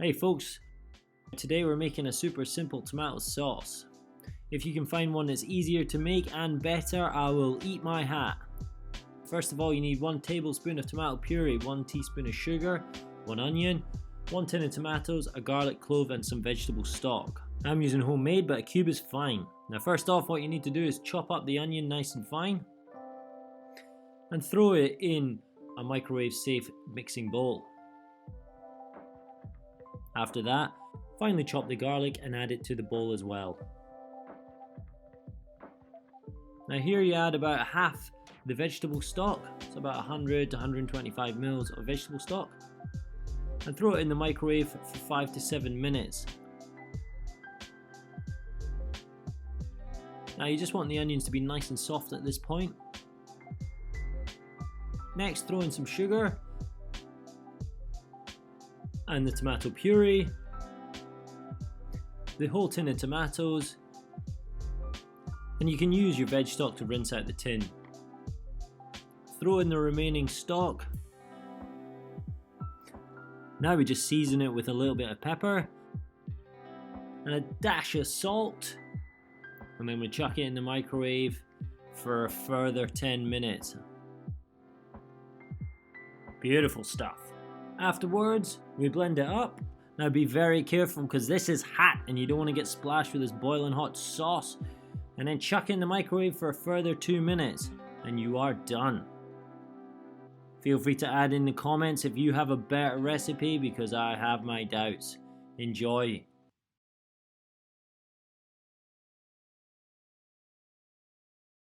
Hey folks, today we're making a super simple tomato sauce. If you can find one that's easier to make and better, I will eat my hat. First of all, you need 1 tablespoon of tomato puree, 1 teaspoon of sugar, 1 onion, 1 tin of tomatoes, a garlic clove and some vegetable stock. I'm using homemade, but a cube is fine. Now first off, what you need to do is chop up the onion nice and fine and throw it in a microwave safe mixing bowl. After that, finely chop the garlic and add it to the bowl as well. Now here you add about half the vegetable stock, so about 100 to 125 mils of vegetable stock, and throw it in the microwave for 5 to 7 minutes. Now you just want the onions to be nice and soft at this point. Next, throw in some sugar and the tomato puree, the whole tin of tomatoes, and you can use your veg stock to rinse out the tin. Throw in the remaining stock. Now we just season it with a little bit of pepper and a dash of salt, and then we chuck it in the microwave for a further 10 minutes. Beautiful stuff. Afterwards, we blend it up. Now be very careful because this is hot and you don't want to get splashed with this boiling hot sauce. And then chuck it in the microwave for a further 2 minutes and you are done. Feel free to add in the comments if you have a better recipe because I have my doubts. Enjoy.